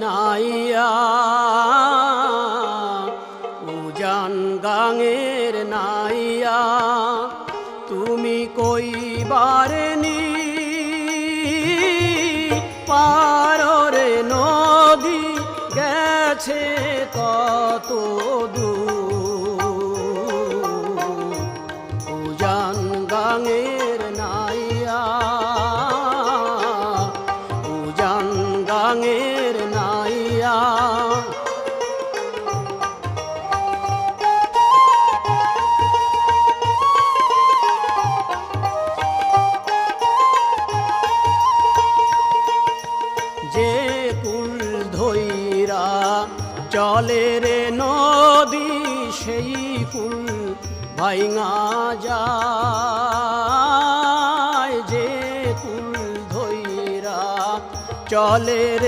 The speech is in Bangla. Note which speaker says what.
Speaker 1: নাইয়া উজান গাঙের নাইয়া তুমি কইবারে নি পাররে নদী গেছে কত দূর উজান গাঙের নাইয়া উজান গাঙের নাইয়া যে কুল ধইরা চলে রে নদী সেই কুল ভাইঙা যায় যে কুল ধইরা চলে রে